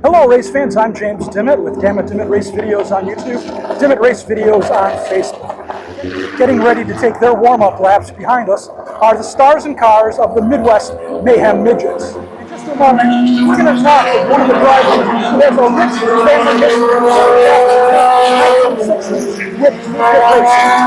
Hello race fans, I'm James Dimmitt with Damn It Dimmitt Race Videos on YouTube, Dimmitt Race Videos on Facebook. Getting ready to take their warm-up laps behind us are the stars and cars of the Midwest Mayhem Midgets. In just a moment, we're going to talk with one of the drivers who has a rich family history with midget racing.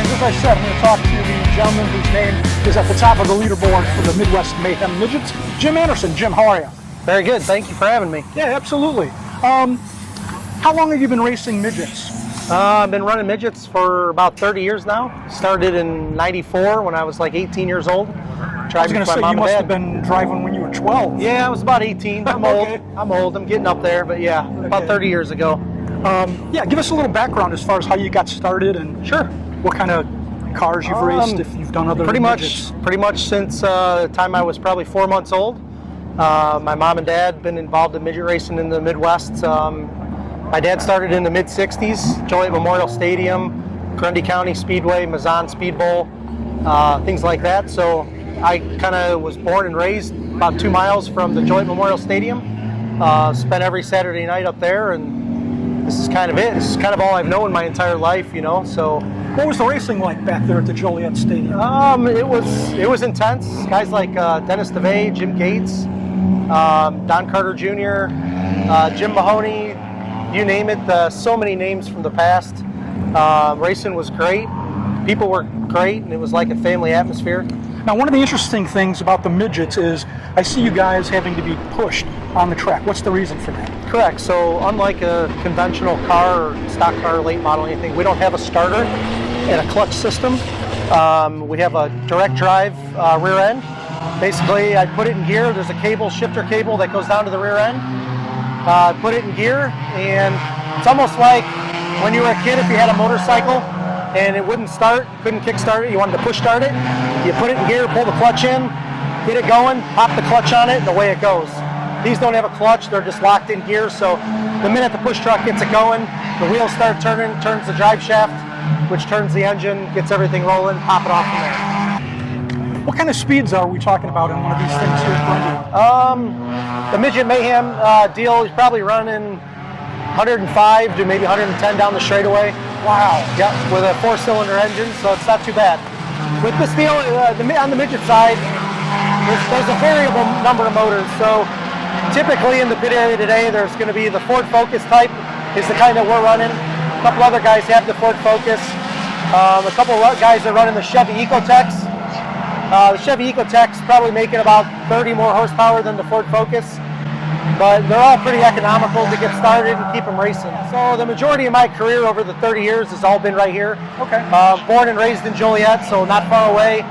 As I said, I'm going to talk to the gentleman whose name is at the top of the leaderboard for the Midwest Mayhem Midgets, Jim Anderson. Jim, how are you? Very good. Thank you for having me. Yeah, absolutely. How long have you been racing midgets? I've been running midgets for about 30 years now. Started in '94 when I was like 18 years old. I was going to say, you must have been driving when you were 12. Yeah, I was about 18. I'm Okay. old. I'm old. I'm getting up there, but yeah, about 30 years ago. Yeah, give us a little background as far as how you got started and Sure. what kind of cars you've raced, if you've done other midgets. Pretty much since the time I was probably 4 months old. My mom and dad been involved in midget racing in the Midwest. My dad started in the mid-'60s, Joliet Memorial Stadium, Grundy County Speedway, Mazan Speed Bowl, things like that. So I kind of was born and raised about 2 miles from the Joliet Memorial Stadium. Spent every Saturday night up there, and this is kind of it. This is kind of all I've known my entire life, you know. So What was the racing like back there at the Joliet Stadium? it was intense. Guys like Dennis DeVay, Jim Gates, Don Carter Jr., Jim Mahoney, you name it. So many names from the past. Racing was great. People were great, and it was like a family atmosphere. Now, one of the interesting things about the midgets is I see you guys having to be pushed on the track. What's the reason for that? Correct. So unlike a conventional car or stock car, late model, anything, we don't have a starter and a clutch system. We have a direct drive rear end. Basically, I put it in gear. There's a cable, shifter cable that goes down to the rear end. Put it in gear, and it's almost like when you were a kid, if you had a motorcycle and it wouldn't start, couldn't kick start it, you wanted to push start it, you put it in gear, pull the clutch in, get it going, pop the clutch on it, and away it goes. These don't have a clutch, they're just locked in gear, so the minute the push truck gets it going, the wheels start turning, turns the drive shaft, which turns the engine, gets everything rolling, pop it off from there. What kind of speeds are we talking about in one of these things here at Grundy? The Midget Mayhem deal is probably running 105 to maybe 110 down the straightaway. Wow. Yep, with a 4-cylinder engine, so it's not too bad. With this deal, on the midget side, there's a variable number of motors. So typically in the pit area today, there's going to be the Ford Focus type is the kind that we're running. A couple other guys have the Ford Focus. A couple of guys are running the Chevy Ecotec. The Chevy Ecotec's probably making about 30 more horsepower than the Ford Focus, but they're all pretty economical to get started and keep them racing. So the majority of my career over the 30 years has all been right here. Okay. Born and raised in Joliet, so not far away.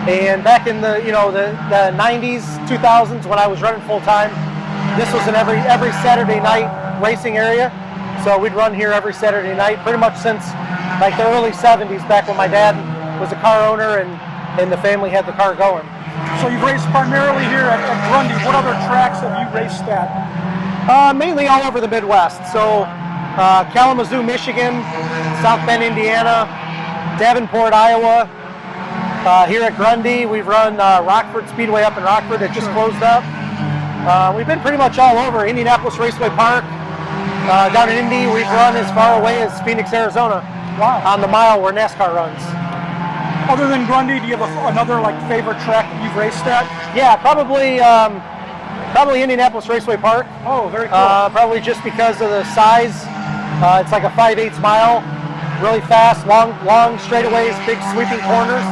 And back in the 90s, 2000s, when I was running full time, this was an every Saturday night racing area. So we'd run here every Saturday night, pretty much since like the early 70s, back when my dad was a car owner and the family had the car going. So you've raced primarily here at Grundy. What other tracks have you raced at? Mainly all over the Midwest. So Kalamazoo, Michigan, South Bend, Indiana, Davenport, Iowa. Here at Grundy, we've run Rockford Speedway up in Rockford that just closed up. We've been pretty much all over. Indianapolis Raceway Park. Down in Indy, we've run as far away as Phoenix, Arizona. Wow. On the mile where NASCAR runs. Other than Grundy, do you have another favorite track that you've raced at? Yeah, probably Indianapolis Raceway Park. Oh, very cool. Probably just because of the size. It's like a 5/8 mile, really fast, long straightaways, big sweeping corners.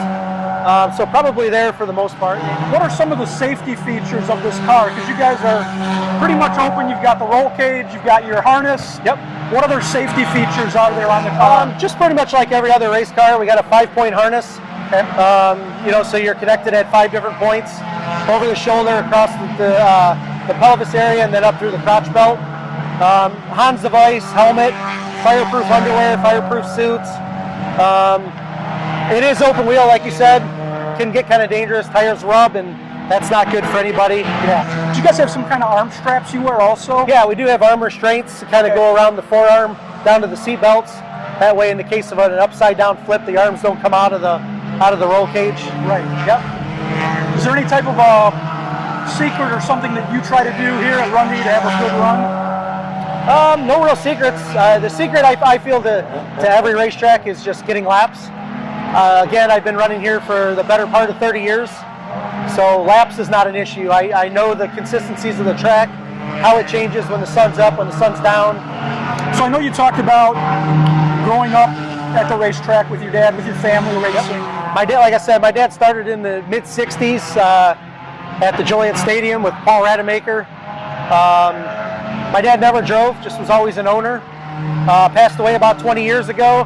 So probably there for the most part. What are some of the safety features of this car? Because you guys are pretty much open. You've got the roll cage, you've got your harness. Yep. What other safety features are there on the car? Just pretty much like every other race car. We got a 5-point harness. Okay. So you're connected at 5 different points, over the shoulder, across the pelvis area, and then up through the crotch belt. Hans device, helmet, fireproof underwear, fireproof suits. It is open wheel, like you said. Can get kind of dangerous. Tires rub, and that's not good for anybody. Yeah. Do you guys have some kind of arm straps you wear also? Yeah, we do have arm restraints to kind of go around the forearm down to the seat belts. That way, in the case of an upside down flip, the arms don't come out of the out of the roll cage. Right. Yep. Is there any type of secret or something that you try to do here at Grundy to have a good run? No real secrets. The secret I feel to every racetrack is just getting laps. Again, I've been running here for the better part of 30 years, so laps is not an issue. I know the consistencies of the track, how it changes when the sun's up, when the sun's down. So I know you talked about growing up at the racetrack with your dad, with your family racing. My dad, like I said, my dad started in the mid-'60s at the Joliet Stadium with Paul Rademacher. My dad never drove, just was always an owner. Passed away about 20 years ago,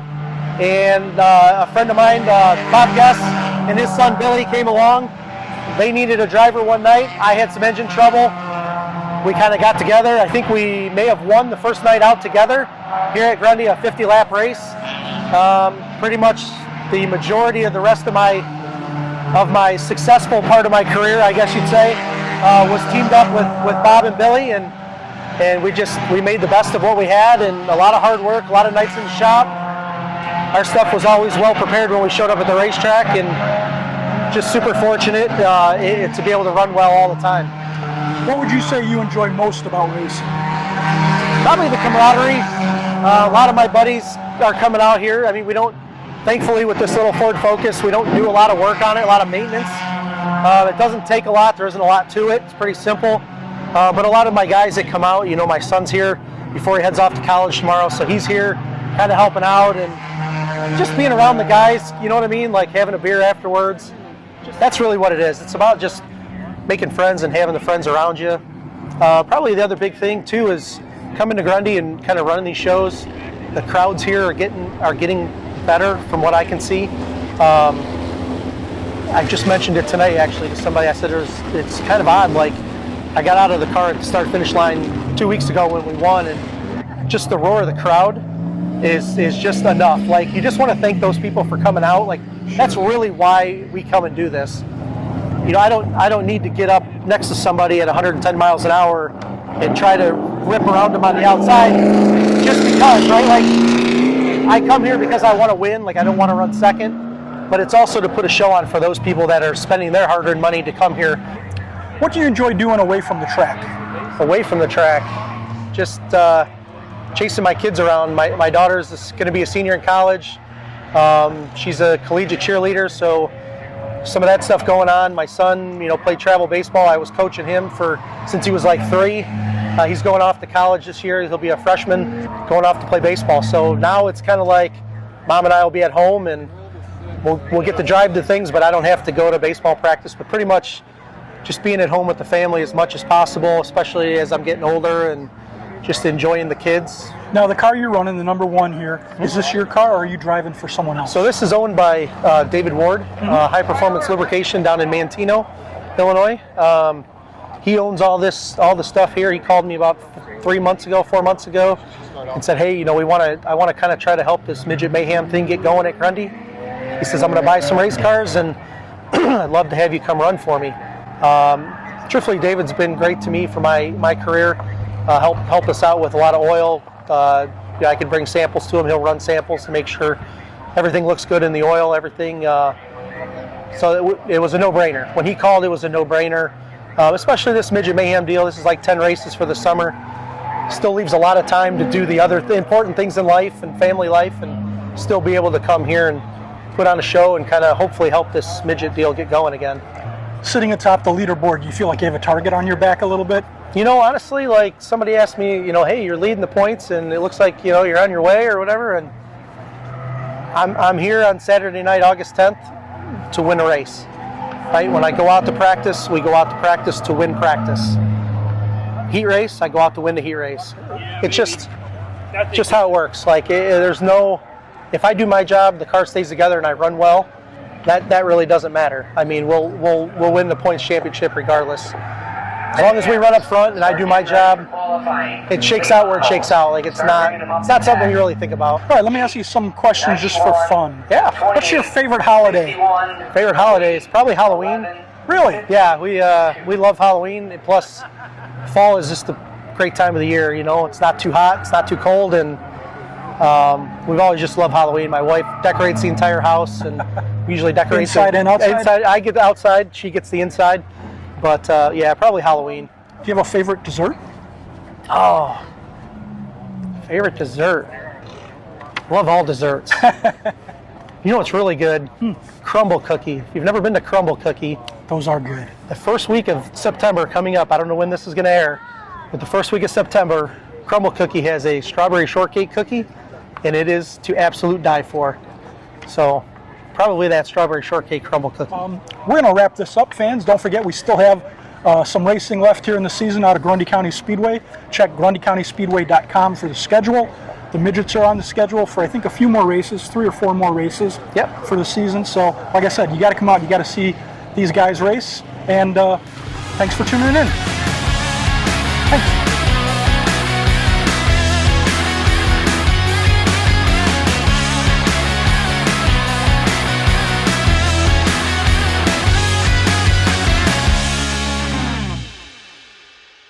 and a friend of mine, Bob Guess, and his son Billy came along. They needed a driver one night. I had some engine trouble. We kind of got together. I think we may have won the first night out together here at Grundy, a 50-lap race. Pretty much the majority of the rest of my successful part of my career, I guess you'd say, was teamed up with Bob and Billy, and we made the best of what we had, and a lot of hard work, a lot of nights in the shop. Our stuff was always well prepared when we showed up at the racetrack, and just super fortunate to be able to run well all the time. What would you say you enjoy most about racing? Probably the camaraderie. A lot of my buddies are coming out here. I mean, we don't, thankfully with this little Ford Focus, we don't do a lot of work on it, a lot of maintenance. It doesn't take a lot, there isn't a lot to it, it's pretty simple. But a lot of my guys that come out, you know, my son's here before he heads off to college tomorrow, so he's here kind of helping out and just being around the guys, you know what I mean, like having a beer afterwards. That's really what it is. It's about just making friends and having the friends around you. Probably the other big thing too is coming to Grundy and kind of running these shows. The crowds here are getting better from what I can see. I just mentioned it tonight actually to somebody. I said it's kind of odd, like I got out of the car at the start-finish line 2 weeks ago when we won, and just the roar of the crowd is just enough. Like, you just want to thank those people for coming out. Like, that's really why we come and do this. You know, I don't need to get up next to somebody at 110 miles an hour and try to rip around them on the outside just because, right? Like, I come here because I want to win. Like, I don't want to run second, but it's also to put a show on for those people that are spending their hard-earned money to come here. What do you enjoy doing away from the track? Away from the track, just chasing my kids around. My daughter's going to be a senior in college. She's a collegiate cheerleader, so some of that stuff going on. My son, you know, played travel baseball. I was coaching him since he was like 3. He's going off to college this year. He'll be a freshman going off to play baseball. So now it's kind of like Mom and I will be at home, and we'll get to drive to things, but I don't have to go to baseball practice. But pretty much just being at home with the family as much as possible, especially as I'm getting older, and just enjoying the kids. Now, the car you're running, the number 1 here, is this your car, or are you driving for someone else? So this is owned by David Ward, High Performance Lubrication down in Manteno, Illinois. He owns all the stuff here. He called me about 4 months ago, and said, hey, you know, I want to kind of try to help this Midget Mayhem thing get going at Grundy. He says, I'm going to buy some race cars, and I'd love to have you come run for me. Truthfully, David's been great to me for my career. Help us out with a lot of oil. I can bring samples to him. He'll run samples to make sure everything looks good in the oil, everything. So it was a no-brainer. When he called, it was a no-brainer. Especially this Midget Mayhem deal. This is like 10 races for the summer. Still leaves a lot of time to do the other important things in life and family life, and still be able to come here and put on a show and kind of hopefully help this midget deal get going again. Sitting atop the leaderboard, do you feel like you have a target on your back a little bit? You know, honestly, like somebody asked me, you know, hey, you're leading the points and it looks like, you know, you're on your way or whatever, and I'm here on Saturday night, August 10th, to win a race. Right? When I go out to practice, we go out to practice to win practice. Heat race, I go out to win the heat race. It's just how it works. Like, there's no, if I do my job, the car stays together and I run well, that really doesn't matter. I mean, we'll win the points championship regardless. As long as we run up front and I do my job, it shakes out where it shakes out. Like, it's not something you really think we right, let me ask you some questions just for fun. Yeah. What's your favorite holiday? Favorite holiday is probably Halloween. Really? Yeah, we love Halloween. Plus, fall is just a great time of the year. You know, it's not too hot, it's not too cold, and We've always just loved Halloween. My wife decorates the entire house, and we usually decorate Inside and outside? Inside, I get the outside, she gets the inside. But yeah, probably Halloween. Do you have a favorite dessert? Oh, favorite dessert. Love all desserts. You know what's really good? Crumble cookie. If you've never been to Crumble Cookie, Those are good. the first week of September coming up, I don't know when this is going to air, but the first week of September, Crumble Cookie has a strawberry shortcake cookie, and it is to absolute die for. So probably that strawberry shortcake crumble cookie. We're going to wrap this up, fans. Don't forget, we still have some racing left here in the season out of Grundy County Speedway. Check grundycountyspeedway.com for the schedule. The midgets are on the schedule for, I think, a few more races, 3 or 4 more races for the season. So, like I said, you got to come out. You got to see these guys race. And thanks for tuning in. Thanks.